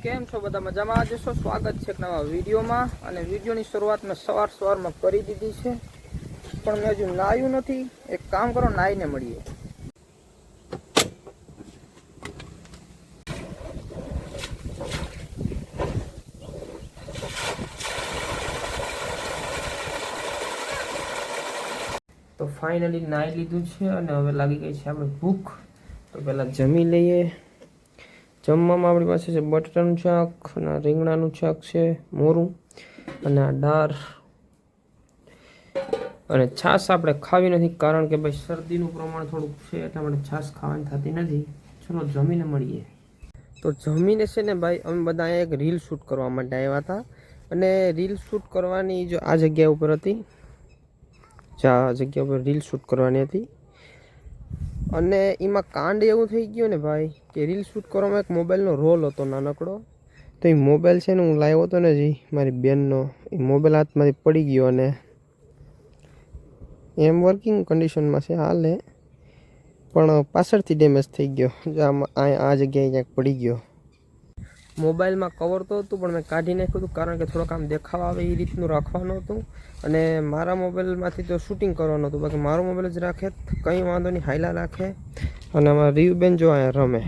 કેમ છો બધા મજામાં જશો? સ્વાગત છે એક નવા વિડીયોમાં અને વિડીયોની શરૂઆત મેં સવારમાં કરી દીધી છે, પણ મેં હજુ નાહ્યું નથી. એક કામ કરો, નાહીને મળીએ. તો ફાઇનલી નાહી લીધું છે અને હવે લાગી ગઈ છે આપણે ભૂખ. તો પહેલાં જમી લઈએ. જમવામાં આપણી પાસે છે બટાટાનું શાક અને રીંગણાનું શાક છે, મોરું અને આ દાળ અને છાશ આપણે ખાવી નથી, કારણ કે ભાઈ શરદીનું પ્રમાણ થોડુંક છે, એટલા માટે છાશ ખાવાની થતી નથી. ચલો જમીને મળીએ. તો જમીને છે ને ભાઈ, અમે બધા એક રીલ શૂટ કરવા માટે આવ્યા હતા અને રીલ શૂટ કરવાની જો આ જગ્યા ઉપર હતી, આ જગ્યા ઉપર રીલ શૂટ કરવાની હતી અને એમાં કાંડ એવું થઈ ગયું ને ભાઈ કે રીલ શૂટ કરવામાં એક મોબાઈલનો રોલ હતો નાનકડો. તો એ મોબાઈલ છે ને હું લાવ્યો હતો ને જી મારી બેનનો, એ મોબાઈલ હાથમાંથી પડી ગયો અને એમ વર્કિંગ કન્ડિશનમાં છે, હાલે, પણ પાછળથી ડેમેજ થઈ ગયો. આ જગ્યાએ ક્યાંક પડી ગયો. મોબાઈલમાં કવર તો હતું પણ મેં કાઢી નાખ્યું હતું, કારણ કે થોડોક આમ દેખાવ આવે એ રીતનું રાખવાનું હતું અને મારા મોબાઈલમાંથી તો શૂટિંગ કરવાનું હતું. બાકી મારો મોબાઈલ જ રાખે કંઈ વાંધો નહીં, હાઈલા રાખે. અને અમારા રીવબેન જો અહીંયા રમે.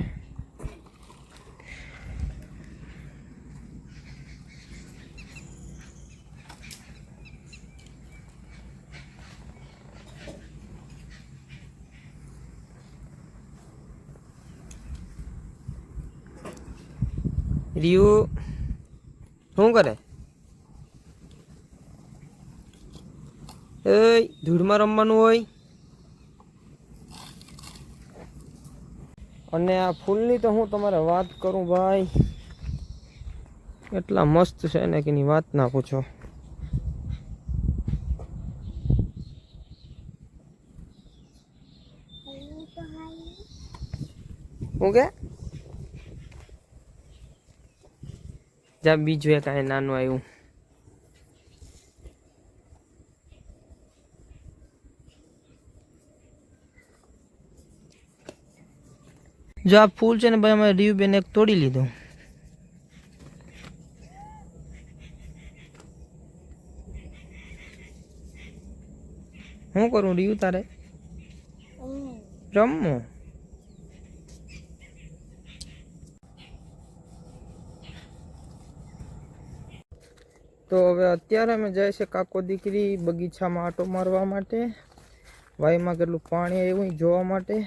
રીયુ શું કરે? એ ધૂળમાં રમવાનું હોય. અને આ ફૂલની તો હું તમારે વાત કરું ભાઈ, એટલા મસ્ત છે ને કે એની વાત ના પૂછો. શું કે? જા બીજું એક આ નાનું આવ્યું. જો આ ફૂલ છે ને ભાઈ, અમે રીવબેન એક તોડી લીધું. શું કરું રીયુ તારે? રમવું? તો હવે અત્યારે અમે જાય છે કાકો દીકરી બગીચામાં આંટો મારવા માટે, વાયમાં કેટલું પાણી આવ્યું જોવા માટે.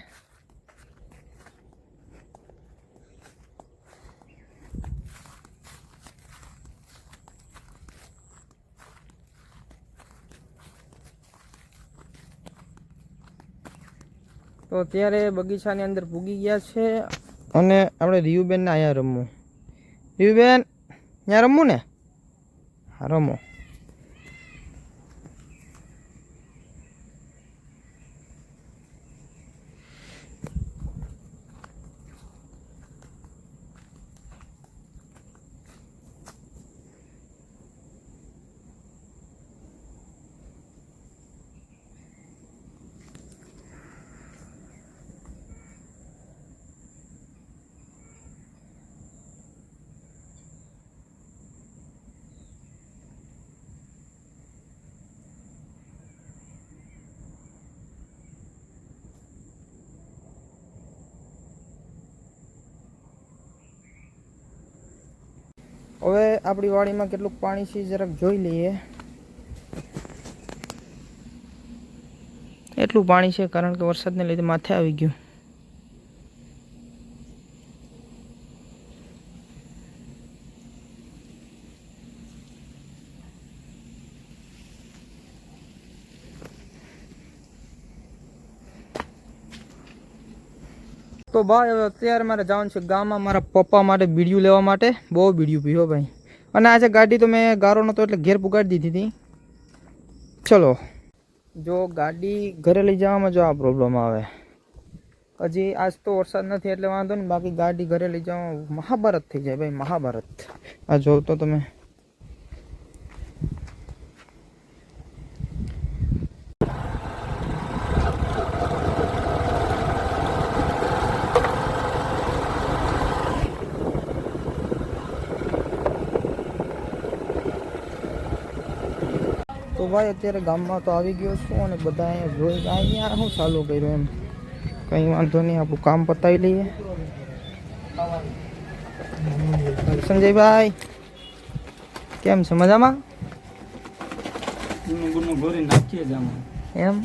તો અત્યારે બગીચાની અંદર પૂગી ગયા છે અને આપણે રીયુબેનને અહીંયા રમવું. રીયુબેન ત્યાં રમવું ને? હા રમો. હવે આપણી વાડીમાં કેટલું પાણી છે જરાક જોઈ લઈએ. એટલું પાણી છે કારણ કે વરસાદને લીધે માથે આવી ગયું. તો ભાઈ હવે અત્યારે મારે જવાનું છે ગામમાં મારા પપ્પા માટે બીડીયું લેવા માટે. બહુ બીડીયું પીવો ભાઈ. અને આજે ગાડી તો મેં ગારો નહોતો એટલે ઘેર પુગાડી દીધી હતી. ચલો, જો ગાડી ઘરે લઈ જવામાં જો આ પ્રોબ્લેમ આવે. હજી આજ તો વરસાદ નથી એટલે વાંધો નહીં, બાકી ગાડી ઘરે લઈ જવામાં મહાભારત થઈ જાય ભાઈ, મહાભારત. આ જો તો તમે તો ભાઈ અત્યારે ગામમાં તો આવી ગયો છું અને બધા અહીંયા જોઈ અહીંયા શું ચાલુ કર્યું એમ કંઈ વાંધો નહીં, આપણું કામ પતાવી લઈએ. સંજયભાઈ કેમ છે, મજામાં? ગુનું ગોરી નાખીએ જ આમાં. એમ